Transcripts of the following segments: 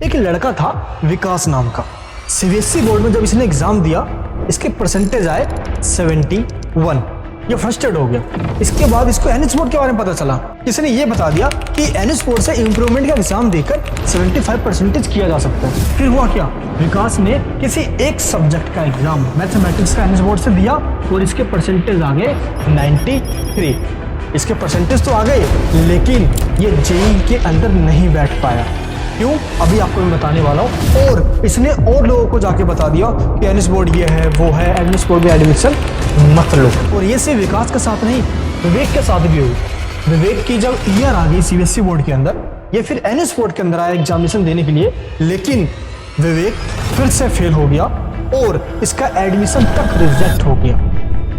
एक लड़का था विकास नाम का। सीबीएसई बोर्ड में जब इसने एग्जाम दिया, इसके परसेंटेज आए 71। ये फ्रस्ट्रेट हो गया। इसके बाद इसको एनएस बोर्ड के बारे में पता चला। किसी ने ये बता दिया कि एनएस बोर्ड से इंप्रूवमेंट का एग्जाम देकर 75% किया जा सकता है। फिर हुआ क्या, विकास ने किसी एक सब्जेक्ट का एग्जाम मैथमेटिक्स का एनएस बोर्ड से दिया और इसके परसेंटेज आ गए 93। इसके परसेंटेज तो आ गए, लेकिन ये जेईई के अंदर नहीं बैठ पाया। क्यों, अभी आपको मैं बताने वाला हूँ। और इसने और लोगों को जाके बता दिया कि एनएस बोर्ड ये है वो है, एनएस बोर्ड में एडमिशन मत लो। और ये सिर्फ विकास के साथ नहीं, विवेक के साथ भी हुई। विवेक की जब ईयर आ गई सीबीएसई बोर्ड के अंदर, ये फिर एनएस बोर्ड के अंदर आया एग्जामिनेशन देने के लिए, लेकिन विवेक फिर से फेल हो गया और इसका एडमिशन तक रिजेक्ट हो गया।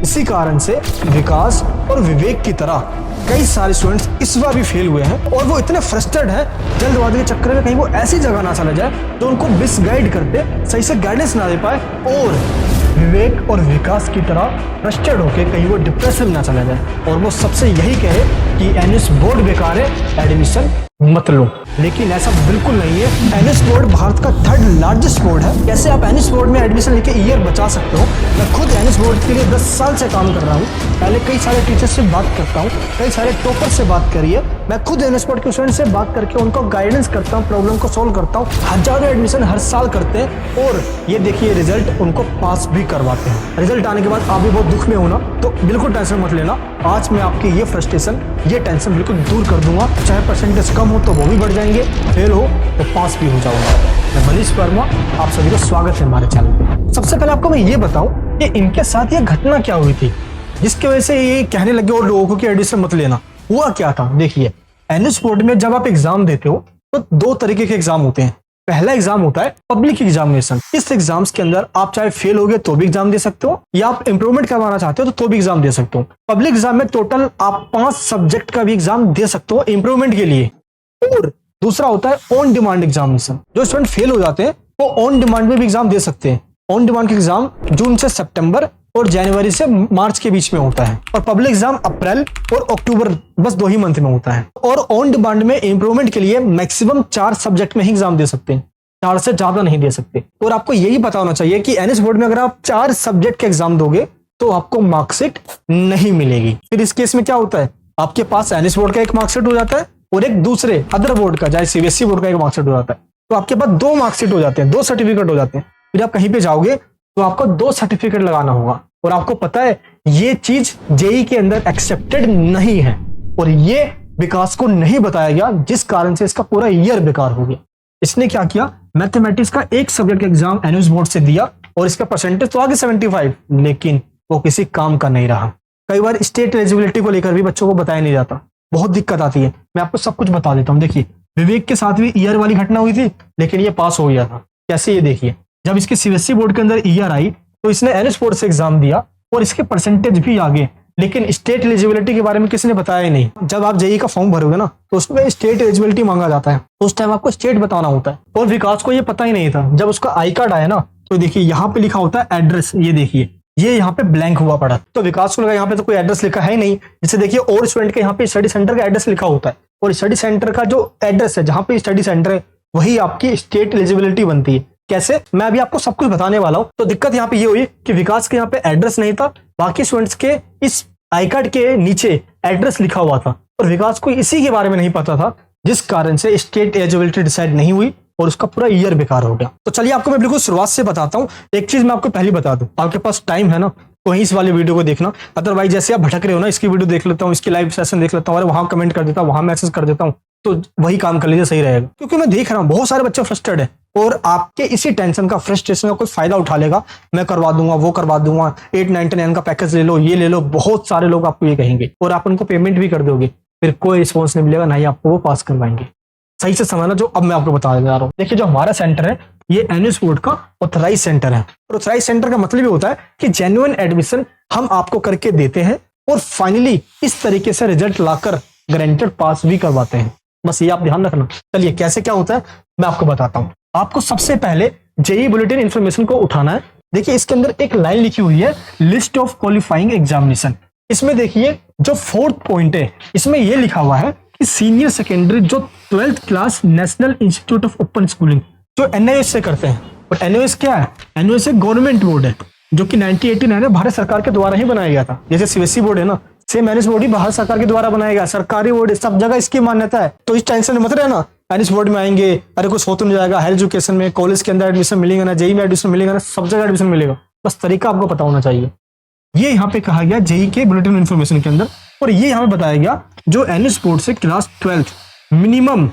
इसी कारण से विकास और विवेक की तरह कई सारे स्टूडेंट्स इस बार भी फेल हुए हैं और वो इतने फ्रस्ट्रेटेड हैं, जल्दबाजी के चक्कर में कहीं वो ऐसी जगह ना चला जाए जो उनको मिसगाइड करते, सही से गाइडेंस ना दे पाए और विवेक और विकास की तरह फ्रस्ट्रेटेड होकर कहीं वो डिप्रेशन ना चला जाए और वो सबसे यही कहे कि एनएस बोर्ड बेकार है, एडमिशन मत लो। लेकिन ऐसा बिल्कुल नहीं है। एनएस बोर्ड भारत का 3rd लार्जेस्ट बोर्ड है। कैसे आप एनएस बोर्ड में एडमिशन लेके ईयर बचा सकते हो? मैं खुद एनएस बोर्ड के लिए 10 साल से काम कर रहा हूँ। पहले कई सारे टीचर से बात करता हूँ, कई सारे टॉपर से बात करिए। मैं खुद एनएस बोर्ड के स्टूडेंट से बात करके उनको गाइडेंस करता हूँ, प्रॉब्लम को सोल्व करता हूँ। हजारों एडमिशन हर साल करते हैं और ये देखिए रिजल्ट उनको पास भी करवाते हैं। रिजल्ट आने के बाद आप भी बहुत दुख में हो ना, तो बिल्कुल टेंशन मत लेना। आज मैं आपकी ये फ्रस्ट्रेशन, ये टेंशन बिल्कुल दूर कर दूंगा। चाहे परसेंटेज कम हो तो वो भी बढ़ जाएंगे, फेल हो तो पास भी हो जाऊंगा। मैं मनीष वर्मा, आप सभी का स्वागत है हमारे चैनल पे। सबसे पहले आपको मैं ये बताऊं कि इनके साथ ये घटना क्या हुई थी जिसकी वजह से ये कहने लगे और लोगों को कि एडमिशन मत लेना। हुआ क्या था, देखिए एनएस बोर्ड में जब आप एग्जाम देते हो तो 2 तरीके के एग्जाम होते हैं। पहला एग्जाम होता है पब्लिक एग्जामिनेशन। इस एग्जाम्स के अंदर आप चाहे फेल हो गए तो भी एग्जाम दे सकते हो या आप इंप्रूवमेंट करवाना चाहते हो तो भी एग्जाम दे सकते हो। पब्लिक एग्जाम में टोटल आप 5 सब्जेक्ट का भी एग्जाम दे सकते हो इंप्रूवमेंट के लिए। और दूसरा होता है ऑन डिमांड एग्जामिनेशन। जो स्टूडेंट फेल हो जाते हैं वो ऑन डिमांड में भी एग्जाम दे सकते हैं। ऑन डिमांड का एग्जाम जून से सितंबर और जनवरी से मार्च के बीच में होता है और पब्लिक एग्जाम अप्रैल और अक्टूबर, बस 2 ही मंथ में होता है। और ऑन डिमांड में इंप्रूवमेंट के लिए मैक्सिमम 4 सब्जेक्ट में ही एग्जाम दे सकते हैं, 4 से ज्यादा नहीं दे सकते। और आपको यही पता होना चाहिए कि एनएस बोर्ड में अगर आप 4 सब्जेक्ट के एग्जाम दोगे तो आपको मार्कशीट नहीं मिलेगी। फिर इस केस में क्या होता है, आपके पास एनएस बोर्ड का एक मार्कशीट हो जाता है और एक दूसरे अदर बोर्ड का, चाहे सीबीएसई बोर्ड का एक मार्कशीट हो जाता है। तो आपके पास 2 मार्कशीट हो जाते हैं, 2 सर्टिफिकेट हो जाते हैं। फिर आप कहीं पे जाओगे तो आपको 2 सर्टिफिकेट लगाना होगा। और आपको पता है ये चीज जेईई के अंदर एक्सेप्टेड नहीं है और ये विकास को नहीं बताया गया, जिस कारण से इसका पूरा ईयर बेकार हो गया। इसने क्या किया, मैथमेटिक्स का एक सब्जेक्ट का एग्जाम एनएस बोर्ड से दिया और इसका परसेंटेज तो आ गया 75, लेकिन वो किसी काम का नहीं रहा। कई बार स्टेट एलिजिबिलिटी को लेकर भी बच्चों को बताया नहीं जाता, बहुत दिक्कत आती है। मैं आपको सब कुछ बता देता हूँ। देखिए विवेक के साथ भी ईयर वाली घटना हुई थी, लेकिन ये पास हो गया था। कैसे, ये देखिए जब इसके सीबीएसई बोर्ड के अंदर ईयर आई तो इसने एनएस बोर्ड से एग्जाम दिया और इसके परसेंटेज भी आ गए, लेकिन स्टेट एलिजिबिलिटी के बारे में किसी ने बताया ही नहीं। जब आप जेईई का फॉर्म भरोगे ना तो उसमें स्टेट एलिजिबिलिटी मांगा जाता है, तो उस टाइम आपको स्टेट बताना होता है और विकास को ये पता ही नहीं था। जब उसका आई कार्ड आया ना तो देखिए यहाँ पे लिखा होता है एड्रेस, ये देखिए ये यहाँ पे ब्लैंक हुआ पड़ा। तो विकास को लगा यहाँ पे तो कोई एड्रेस लिखा है नहीं। जैसे देखिए और स्टूडेंट के यहाँ पे स्टडी सेंटर का एड्रेस लिखा होता है और स्टडी सेंटर का जो एड्रेस है जहाँ पे स्टडी सेंटर है वही आपकी स्टेट एलिजिबिलिटी बनती है। कैसे, मैं अभी आपको सब कुछ बताने वाला हूँ। तो दिक्कत यहाँ पे ये हुई कि विकास के यहाँ पे एड्रेस नहीं था, बाकी स्टूडेंट्स के इस आई कार्ड के नीचे एड्रेस लिखा हुआ था और विकास को इसी के बारे में नहीं पता था, जिस कारण से स्टेट एलिजिबिलिटी डिसाइड नहीं हुई और उसका पूरा ईयर बेकार हो गया। तो चलिए आपको मैं बिल्कुल शुरुआत से बताता हूँ। एक चीज मैं आपको पहले बता दूं, आपके पास टाइम है ना तो इस वाले वीडियो को देखना। अदरवाइज जैसे आप भटक रहे हो ना, इसकी वीडियो देख लेता हूँ, इसकी लाइव सेशन देख लेता हूँ, और वहां कमेंट कर देता हूँ, वहां मैसेज कर देता हूँ, तो वही काम कर लीजिए, सही रहेगा। क्योंकि मैं देख रहा हूँ बहुत सारे बच्चे फ्रस्ट्रेटेड है और आपके इसी टेंशन का, फ्रस्ट्रेशन का कोई फायदा उठा लेगा। मैं करवा दूंगा, वो करवा दूंगा, 8, 9, 10 का पैकेज ले लो, ये ले लो। बहुत सारे लोग आपको ये कहेंगे और आप उनको पेमेंट भी कर दोगे, फिर कोई रिस्पॉन्स नहीं मिलेगा, ना ही आपको वो पास करवाएंगे। सही से समझना जो अब मैं आपको बता जा रहा हूँ। देखिए जो हमारा सेंटर है ये एनएस बोर्ड का ऑथराइज सेंटर है। और ऑथराइज सेंटर का मतलब ये होता है कि जेन्युइन एडमिशन हम आपको करके देते हैं और फाइनली इस तरीके से रिजल्ट लाकर गारंटेड पास भी करवाते हैं। बस ये आप ध्यान रखना। चलिए कैसे क्या होता है मैं आपको बताता हूँ। आपको सबसे पहले जेईई बुलेटिन इंफॉर्मेशन को उठाना है। देखिए इसके अंदर एक लाइन लिखी हुई है, लिस्ट ऑफ क्वालिफाइंग एग्जामिनेशन। इसमें देखिए जो 4th पॉइंट है इसमें यह लिखा हुआ है कि सीनियर सेकेंडरी जो 12th class national institute of open schooling जो NIOS से करते हैं, और NIOS क्या है? NIOS एक गवर्नमेंट बोर्ड है जो कि 1989 में भारत सरकार के द्वारा ही बनाया गया था। जैसे CBSE बोर्ड है ना, सेम NIOS बोर्ड ही भारत सरकार के द्वारा बनाया गया, सरकारी बोर्ड, सब जगह इसकी मान्यता है। तो इस टेंशन में मत रहना NIOS बोर्ड में आएंगे, अरे कुछ हो तो नहीं जाएगा, हायर एजुकेशन में कॉलेज के अंदर एडमिशन मिलेगा ना, JEE में एडमिशन मिलेगा ना, सब जगह एडमिशन मिलेगा। बस तरीका आपको पता होना चाहिए। ये यहाँ पे कहा गया JEE के बुलेटिन इन्फॉर्मेशन के अंदर, और ये यहाँ पे बताया गया जो NIOS बोर्ड से क्लास 12 मिनिमम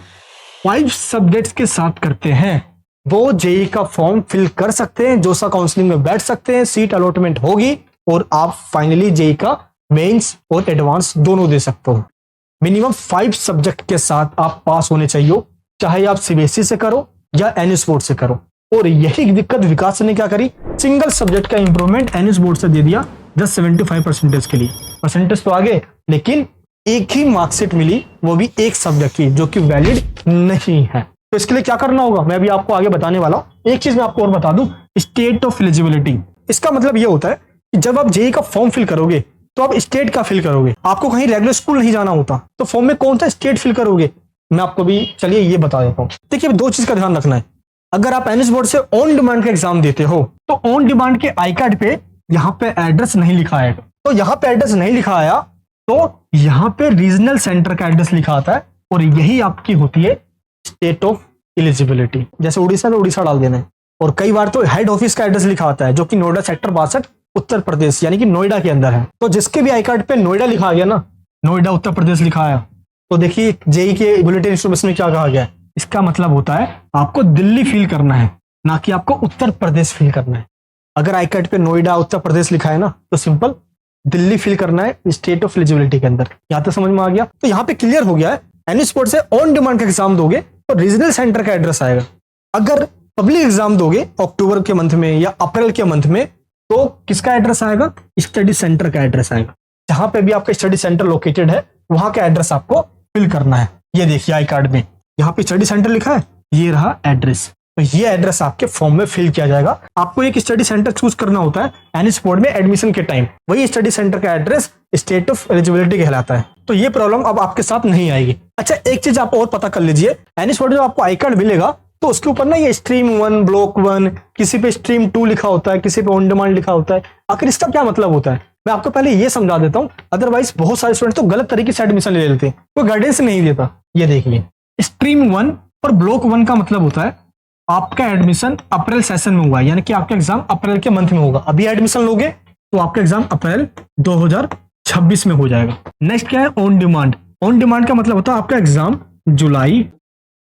5 सब्जेक्ट्स के साथ करते हैं वो JEE का फॉर्म फिल कर सकते हैं, जोसा काउंसलिंग में बैठ सकते हैं, सीट अलॉटमेंट होगी और आप फाइनली JEE का मेंस और एडवांस दोनों दे सकते हो। मिनिमम 5 सब्जेक्ट के साथ आप पास होने चाहिए, चाहे आप CBSE से करो या NIOS बोर्ड से करो। और यही दिक्कत विकास ने क्या करी, सिंगल सब्जेक्ट का इंप्रूवमेंट NIOS बोर्ड से दे दिया जस्ट 75% के लिए। परसेंटेज तो आगे, लेकिन एक ही मार्कशीट मिली, वो भी एक सब्जेक्ट की, जो कि वैलिड नहीं है। तो इसके लिए क्या करना होगा मैं अभी आपको आगे बताने वाला हूं। एक चीज मैं आपको और बता दूं, स्टेट ऑफ एलिजिबिलिटी। इसका मतलब ये होता है कि जब आप JEE का फॉर्म फिल करोगे तो आप स्टेट का फिल करोगे, आपको कहीं रेगुलर स्कूल नहीं जाना होता, तो फॉर्म में कौन सा स्टेट फिल करोगे मैं आपको भी चलिए ये बता देता हूँ। देखिए 2 चीज का ध्यान रखना है। अगर आप NIOS बोर्ड से ऑन डिमांड का एग्जाम देते हो तो ऑन डिमांड के आई कार्ड पे यहाँ पे एड्रेस नहीं लिखा आएगा, तो यहाँ पे एड्रेस नहीं लिखा आया तो यहाँ पे रीजनल सेंटर का एड्रेस लिखा आता है, और यही आपकी होती है स्टेट ऑफ एलिजिबिलिटी। जैसे उड़ीसा में उड़ीसा डाल देना है, और कई बार तो हेड ऑफिस का एड्रेस लिखा आता है जो कि नोएडा सेक्टर 62 उत्तर प्रदेश यानी कि नोएडा के अंदर है। तो जिसके भी आई कार्ड पे नोएडा लिखा आ गया ना, नोएडा उत्तर प्रदेश लिखा आया, तो देखिए JEE के बुलेटिन इन्फॉर्मेशन में क्या कहा गया है, इसका मतलब होता है आपको दिल्ली फिल करना है, ना कि आपको उत्तर प्रदेश फिल करना है। अगर आई कार्ड पे नोएडा उत्तर प्रदेश लिखा है ना, तो सिंपल दिल्ली फिल करना है स्टेट ऑफ एलिजिबिलिटी के अंदर। यहां तक समझ में आ गया? तो यहाँ पे क्लियर हो गया है, NIOS बोर्ड से ऑन डिमांड का एग्जाम दोगे तो रीजनल सेंटर का एड्रेस आएगा। अगर पब्लिक एग्जाम दोगे अक्टूबर के मंथ में या अप्रैल के मंथ में, तो किसका एड्रेस आएगा? स्टडी सेंटर का एड्रेस आएगा। जहां पे भी आपका स्टडी सेंटर लोकेटेड है वहां का एड्रेस आपको फिल करना है। ये देखिए आई कार्ड में यहाँ पे स्टडी सेंटर लिखा है, ये रहा एड्रेस, तो ये एड्रेस आपके फॉर्म में फिल किया जाएगा। आपको एक स्टडी सेंटर चूज करना होता है NIOS बोर्ड में एडमिशन के टाइम, वही स्टडी सेंटर का एड्रेस स्टेट ऑफ एलिजिबिलिटी कहलाता है। तो ये प्रॉब्लम अब आपके साथ नहीं आएगी। अच्छा एक चीज आप और पता कर लीजिए, NIOS बोर्ड में आपको आई कार्ड मिलेगा तो उसके ऊपर ना ये स्ट्रीम 1 ब्लॉक 1, किसी पे स्ट्रीम 2 लिखा होता है, किसी पे ऑन डिमांड लिखा होता है। आखिर इसका क्या मतलब होता है मैं आपको पहले ये समझा देता हूँ, अदरवाइज बहुत सारे स्टूडेंट तो गलत तरीके से एडमिशन ले लेते हैं, कोई गाइडेंस नहीं देता। ये देखिए स्ट्रीम 1 और ब्लॉक 1 का मतलब होता है आपका एडमिशन अप्रैल सेशन में हुआ, यानी कि आपका एग्जाम अप्रैल के मंथ में होगा। अभी एडमिशन लोगे तो आपका एग्जाम अप्रैल 2026 में हो जाएगा। नेक्स्ट क्या है? On demand. ऑन डिमांड का मतलब होता है आपका एग्जाम जुलाई,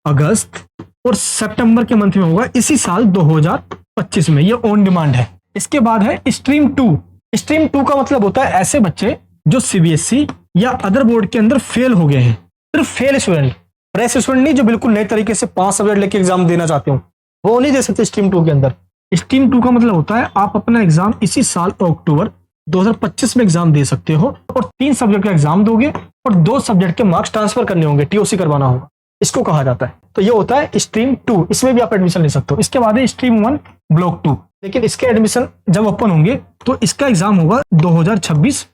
अगस्त और सितंबर के मंथ में होगा इसी साल 2025 में। ये ऑन डिमांड है। इसके बाद है स्ट्रीम 2। स्ट्रीम 2 का मतलब होता है ऐसे बच्चे जो CBSE या अदर बोर्ड के अंदर फेल हो गए हैं, सिर्फ फेल स्टूडेंट, फ्रेश स्टूडेंट नहीं, जो बिल्कुल नए तरीके से 5 सब्जेक्ट लेके एग्जाम देना चाहते हो, वो नहीं दे सकते स्ट्रीम 2 के अंदर। स्ट्रीम 2 का मतलब होता है आप अपना एग्जाम इसी साल अक्टूबर 2025 में एग्जाम दे सकते हो, और 3 सब्जेक्ट का एग्जाम दोगे और 2 सब्जेक्ट के मार्क्स ट्रांसफर करने होंगे, TOC करवाना होगा, इसको कहा जाता है। तो ये होता है स्ट्रीम 2, इसमें भी आप एडमिशन ले सकते हो। इसके बाद है स्ट्रीम 1 ब्लॉक 2, लेकिन इसके एडमिशन जब ओपन होंगे तो इसका एग्जाम होगा 2026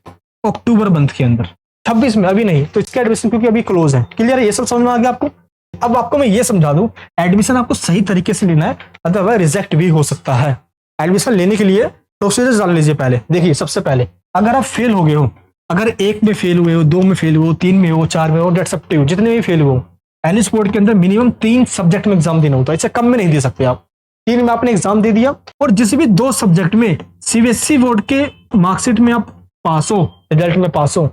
अक्टूबर मंथ के अंदर, 26 में अभी नहीं, तो इसका एडमिशन क्योंकि अभी क्लोज है। क्लियर है? ये सब समझ में आ गया आपको? अब आपको मैं ये समझा दूं, एडमिशन आपको सही तरीके से लेना है, अदरवाइज रिजेक्ट भी हो सकता है। एडमिशन लेने के लिए प्रोसीजर जान लीजिए पहले। देखिए सबसे पहले अगर आप फेल हो गए हो, अगर 1 में फेल हुए हो, 2 में फेल हुए हो, 3 में हो, 4 में हो, डेट्स अप टू यू, जितने भी फेल हो, NIOS बोर्ड के अंदर मिनिमम 3 सब्जेक्ट में एग्जाम देना होता है, इससे कम में नहीं दे सकते आप। 3 में आपने एग्जाम दे दिया, और जिस भी 2 सब्जेक्ट में CBSE बोर्ड के मार्कशीट में आप पास हो, रिजल्ट में पास हो,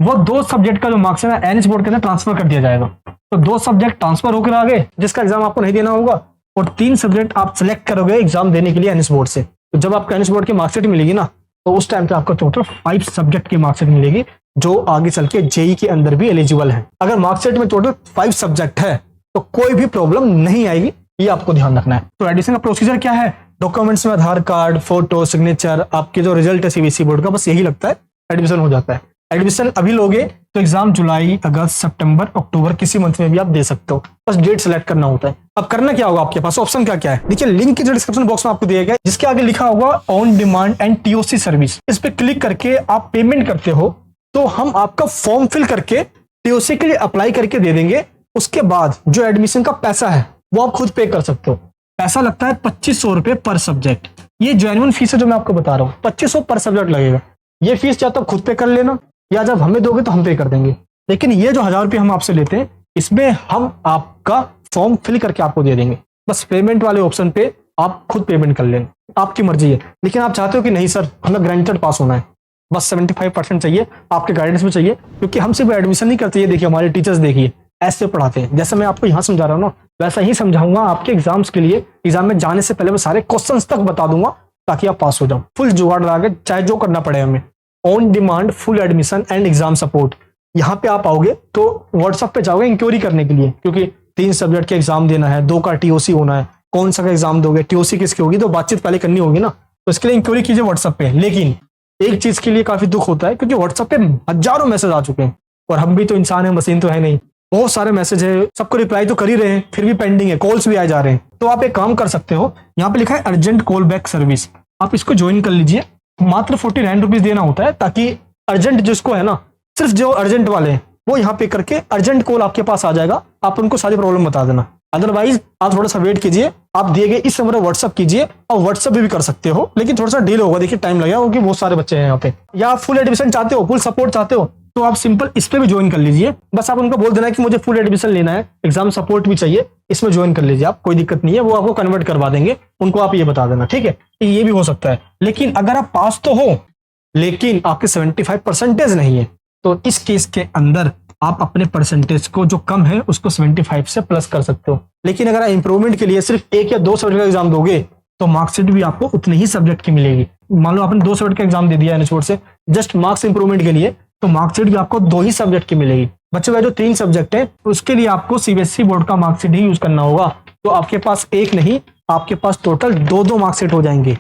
वो 2 सब्जेक्ट का जो मार्क्स है ना NIOS बोर्ड के अंदर ट्रांसफर कर दिया जाएगा। तो 2 सब्जेक्ट ट्रांसफर होकर आ गए जिसका एग्जाम आपको नहीं देना होगा, और 3 सब्जेक्ट आप सिलेक्ट करोगे एग्जाम देने के लिए NIOS बोर्ड से। तो जब आपको NIOS बोर्ड की मार्कशीट मिलेगी ना, तो उस टाइम पे आपको टोटल 5 सब्जेक्ट की मार्कशीट मिलेगी, जो आगे चल के JEE के अंदर भी एलिजिबल है। अगर मार्कशीट में टोटल 5 सब्जेक्ट है तो कोई भी प्रॉब्लम नहीं आएगी, ये आपको ध्यान रखना है। तो एडमिशन का प्रोसीजर क्या है? डॉक्यूमेंट्स में आधार कार्ड, फोटो, सिग्नेचर, आपके जो रिजल्ट है CBSE बोर्ड का, बस यही लगता है, एडमिशन हो जाता है। एडमिशन अभी लोगे तो एग्जाम जुलाई, अगस्त, सितंबर, अक्टूबर किसी मंथ में भी आप दे सकते हो, बस डेट सेलेक्ट करना होता है। अब करना क्या होगा आपके पास, ऑप्शन क्या क्या है? देखिए लिंक जो डिस्क्रिप्शन बॉक्स में आपको दिया गया है, जिसके आगे लिखा होगा on demand and TOC service, इस पे क्लिक करके आप पेमेंट करते हो तो हम आपका फॉर्म फिल करके टीओसी के लिए अप्लाई करके दे देंगे। उसके बाद जो एडमिशन का पैसा है वो आप खुद पे कर सकते हो। पैसा लगता है 2500 पर सब्जेक्ट। ये जेन्युइन फीस है जो मैं आपको बता रहा हूँ, 2500 पर सब्जेक्ट लगेगा। ये फीस या तो खुद पे कर लेना या जब हमें दोगे तो हम पे कर देंगे। लेकिन ये जो 1000 हम आपसे लेते हैं इसमें हम आपका फॉर्म फिल करके आपको दे देंगे। बस पेमेंट वाले ऑप्शन पे आप खुद पेमेंट कर लें, आपकी मर्जी है। लेकिन आप चाहते हो कि नहीं सर हमें ग्रेजुएट पास होना है, बस 75% चाहिए, आपके गाइडेंस में चाहिए, क्योंकि हम सिर्फ एडमिशन नहीं करते। ये देखिए हमारे टीचर्स देखिए ऐसे पढ़ाते हैं, जैसे मैं आपको यहाँ समझा रहा हूँ ना वैसा ही समझाऊंगा आपके एग्जाम्स के लिए। एग्जाम में जाने से पहले मैं सारे क्वेश्चंस तक बता दूंगा ताकि आप पास हो जाओ। फुल जुगाड़ लगा के चाहे जो करना पड़े हमें। On demand full admission and exam support. यहाँ पे आप आओगे तो व्हाट्सएप पे जाओगे इंक्वायरी करने के लिए, क्योंकि 3 सब्जेक्ट के एग्जाम देना है, 2 का टीओसी होना है। कौन सा का एग्जाम दोगे, टीओसी किसकी होगी, तो बातचीत पहले करनी होगी ना, तो इसके लिए इंक्वायरी कीजिए व्हाट्सएप पे। लेकिन एक चीज के लिए काफी दुख होता है क्योंकि व्हाट्सएप पे हजारों मैसेज आ चुके हैं और हम भी तो इंसान है, मशीन तो है नहीं। बहुत सारे मैसेज है, सबको रिप्लाई तो कर ही रहे हैं, फिर भी पेंडिंग है, कॉल्स भी आ जा रहे हैं। तो आप एक काम कर सकते हो, यहाँ पे लिखा है अर्जेंट कॉल बैक सर्विस, आप इसको ज्वाइन कर लीजिए। मात्र 49 रुपीज देना होता है ताकि अर्जेंट जिसको है ना, सिर्फ जो अर्जेंट वाले हैं वो यहाँ पे करके अर्जेंट कॉल आपके पास आ जाएगा, आप उनको सारी प्रॉब्लम बता देना। अदरवाइज आप थोड़ा सा वेट कीजिए, आप दिए गए इस नंबर पर व्हाट्सअप कीजिए और व्हाट्सअप भी कर सकते हो, लेकिन थोड़ा सा डिले होगा, देखिए टाइम लगेगा क्योंकि बहुत सारे बच्चे हैं यहाँ पे। या फुल एडमिशन चाहते हो, फुल सपोर्ट चाहते हो, तो आप सिंपल इस पे भी ज्वाइन कर लीजिए। बस आप उनको बोल देना है कि मुझे फुल एडमिशन लेना है, एग्जाम सपोर्ट भी चाहिए, इसमें ज्वाइन कर लीजिए आप, कोई दिक्कत नहीं है, वो आपको कन्वर्ट करवा देंगे। उनको आप ये बता देना, ठीक है, ये भी हो सकता है। लेकिन अगर आप पास तो हो लेकिन आपके 75% नहीं है, तो इस केस के अंदर आप अपने परसेंटेज को जो कम है उसको 75 से प्लस कर सकते हो। लेकिन अगर आप इंप्रूवमेंट के लिए सिर्फ 1 या 2 सब्जेक्ट का एग्जाम दोगे तो मार्कशीट भी आपको उतनी ही सब्जेक्ट की मिलेगी। मान लो आपने 2 सब्जेक्ट का एग्जाम दे दिया एनएच बोर्ड से जस्ट मार्क्स इंप्रूवमेंट के लिए, तो मार्कशीट भी आपको 2 ही सब्जेक्ट की मिलेगी। बच्चों का जो 3 सब्जेक्ट है उसके लिए आपको सीबीएसई बोर्ड का मार्कशीट ही यूज करना होगा, तो आपके पास 1 नहीं, आपके पास टोटल 2 मार्कशीट हो जाएंगे।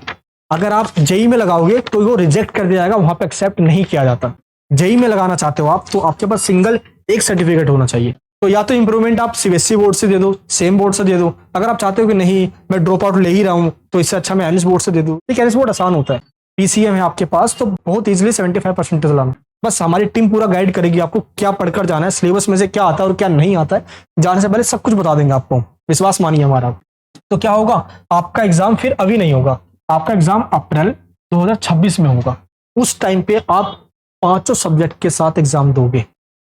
अगर आप जेई में लगाओगे तो वो रिजेक्ट कर दिया जाएगा, वहां पे एक्सेप्ट नहीं किया जाता। जेई में लगाना चाहते हो आप, तो आपके पास सिंगल एक सर्टिफिकेट होना चाहिए। तो या तो इंप्रूवमेंट आप सीबीएसई बोर्ड से दे दो, सेम बोर्ड से दे दो। अगर आप चाहते हो कि नहीं मैं ड्रॉप आउट ले ही रहा हूं तो इससे अच्छा मैं एनएच बोर्ड से दे दूं, ठीक है, एनएच बोर्ड आसान होता है, पीसीएम है आपके पास, तो बहुत इजीली 75% लाना। बस हमारी टीम पूरा गाइड करेगी आपको क्या पढ़कर जाना है, सिलेबस में से क्या आता है और क्या नहीं आता है, जाने से पहले सब कुछ बता देंगे आपको, विश्वास मानिए हमारा। तो क्या होगा, आपका एग्जाम फिर अभी नहीं होगा, आपका एग्जाम अप्रैल 2026 में होगा। उस टाइम पे आप 5 सब्जेक्ट के साथ एग्जाम दोगे,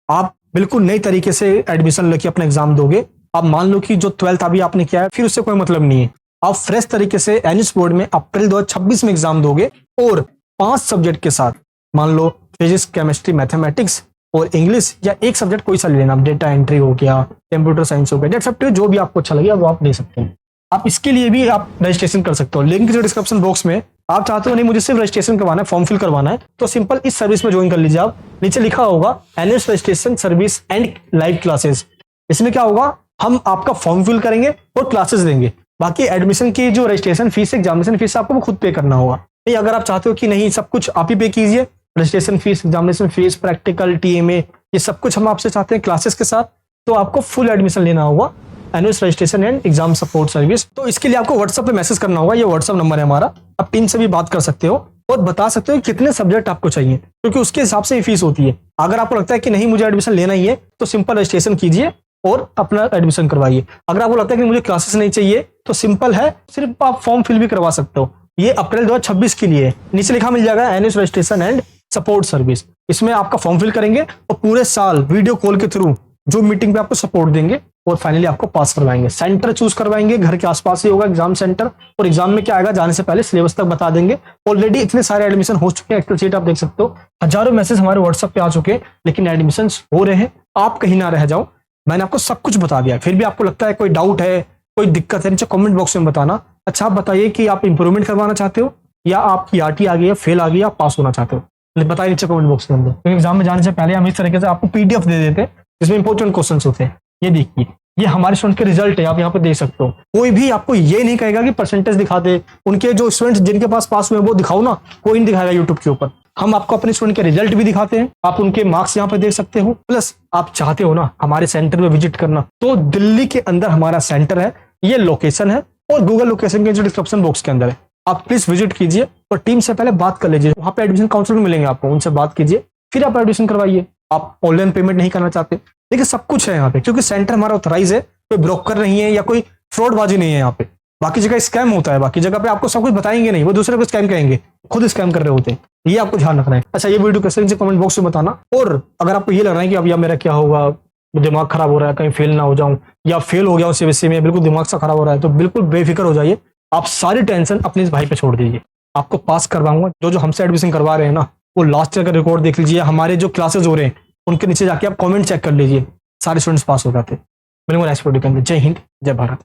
आप बिल्कुल नई तरीके से एडमिशन लेके अपना एग्जाम दोगे। आप मान लो कि जो 12th अभी आपने किया है फिर उससे कोई मतलब नहीं है, आप फ्रेश तरीके से एनएच बोर्ड में अप्रैल 2026 में एग्जाम दोगे और 5 सब्जेक्ट के साथ, मान लो फिजिक्स, केमिस्ट्री, मैथमेटिक्स और इंग्लिश, या एक सब्जेक्ट कोई सा ले लेना, डेटा एंट्री हो गया, कंप्यूटर साइंस हो गया, डेट सब जो भी आपको अच्छा लगे वो आप ले सकते हैं। आप इसके लिए भी आप रजिस्ट्रेशन कर सकते हो, लिंक जो डिस्क्रिप्शन बॉक्स में। आप चाहते हो नहीं मुझे सिर्फ रजिस्ट्रेशन करवाना है, फॉर्म फिल करवाना है, तो सिंपल इस सर्विस में ज्वाइन कर लीजिए आप। नीचे लिखा होगा NH registration service and live classes. इसमें क्या होगा, हम आपका फॉर्म फिल करेंगे और क्लासेस देंगे। बाकी एडमिशन की जो रजिस्ट्रेशन फीस, एग्जामिनेशन फीस आपको खुद पे करना होगा। नहीं अगर आप चाहते हो कि नहीं सब कुछ आप ही पे कीजिए, registration fees, examination fees, practical, TMA, ये सब कुछ हम आपसे चाहते हैं क्लासेस के साथ, तो आपको फुल एडमिशन लेना होगा annual registration and exam support service. तो इसके लिए आपको व्हाट्सएप पे मैसेज करना होगा, ये व्हाट्सएप नंबर है हमारा। आप टीम से भी बात कर सकते हो और बता सकते हो कितने सब्जेक्ट आपको चाहिए, क्योंकि उसके हिसाब से ही फीस होती है। अगर आपको लगता है कि नहीं मुझे एडमिशन लेना ही है तो सिंपल रजिस्ट्रेशन कीजिए और अपना एडमिशन करवाइए। अगर आपको लगता है कि मुझे क्लासेस नहीं चाहिए तो सिंपल है, सिर्फ आप फॉर्म फिल भी करवा सकते हो। ये अप्रैल 2026 के लिए नीचे लिखा मिल जाएगा annual registration and support service. इसमें आपका फॉर्म फिल करेंगे और पूरे साल वीडियो कॉल के थ्रू जो मीटिंग पे आपको सपोर्ट देंगे और फाइनली आपको पास करवाएंगे। सेंटर चूज करवाएंगे, घर के आसपास ही होगा एग्जाम सेंटर, और एग्जाम में क्या आएगा जाने से पहले सिलेबस तक बता देंगे। ऑलरेडी इतने सारे एडमिशन हो चुके हैं, एक्सेल शीट आप देख सकते हो, हजारों मैसेज हमारे व्हाट्सएप पे आ चुके हैं, लेकिन एडमिशन हो रहे हैं। आप कहीं ना रह जाओ, मैंने आपको सब कुछ बता दिया। फिर भी आपको लगता है कोई डाउट है, कोई दिक्कत है, नीचे कमेंट बॉक्स में बताना। अच्छा आप बताइए कि आप इंप्रूवमेंट करवाना चाहते हो या आपकी आरटी आ गई है, फेल आ गई, आप पास होना चाहते हो, बताइए नीचे कमेंट बॉक्स में। तो एग्जाम में जाने से पहले हम इस तरीके से आपको पीडीएफ दे देते हैं जिसमें इंपॉर्टेंट क्वेश्चंस होते हैं। ये देखिए, ये हमारे स्टूडेंट के रिजल्ट है, आप यहाँ पे देख सकते हो। कोई भी आपको ये नहीं कहेगा कि परसेंटेज दिखा दे, उनके जो स्टूडेंट्स जिनके पास पास हुए वो दिखाओ ना, कोई नहीं दिखाएगा यूट्यूब के ऊपर। हम आपको अपने स्टूडेंट के रिजल्ट भी दिखाते हैं, आप उनके मार्क्स यहाँ पे देख सकते हो। प्लस आप चाहते हो ना हमारे सेंटर में विजिट करना, तो दिल्ली के अंदर हमारा सेंटर है, ये लोकेशन है और गूगल लोकेशन के जो डिस्क्रिप्शन बॉक्स के अंदर है। आप प्लीज विजिट कीजिए और टीम से पहले बात कर लीजिए, वहां पे एडमिशन काउंसलर मिलेंगे आपको, उनसे बात कीजिए, फिर आप एडमिशन करवाइए। आप ऑनलाइन पेमेंट नहीं करना चाहते, देखिए सब कुछ है यहाँ पे, क्योंकि सेंटर हमारा ऑथराइज है, कोई ब्रोकर नहीं है या कोई फ्रॉडबाजी नहीं है यहाँ पे। बाकी जगह स्कैम होता है, बाकी जगह पे आपको सब कुछ बताएंगे नहीं, वो दूसरे को स्कैम कहेंगे, खुद स्कैम कर रहे होते हैं, ये आपको ध्यान रखना है। अच्छा, ये वीडियो कैसे कमेंट बॉक्स में बताना। और अगर आपको ये लग रहा है कि अब यार मेरा क्या होगा, दिमाग खराब हो रहा है, कहीं फेल ना हो जाऊं, या फेल हो गया सीबीएसई में, बिल्कुल दिमाग सा खराब हो रहा है, तो बिल्कुल बेफिक्र हो जाइए, आप सारी टेंशन अपने इस भाई पे छोड़ दीजिए, आपको पास करवाऊंगा। जो हमसे एडमिशन करवा रहे हैं ना, वो लास्ट ईयर का रिकॉर्ड देख लीजिए, हमारे जो क्लासेस हो रहे हैं उनके नीचे जाके आप कमेंट चेक कर लीजिए, सारे स्टूडेंट्स पास हो जाते हैं। मिलूंगा नेक्स्ट वीडियो के अंदर। जय हिंद, जय भारत।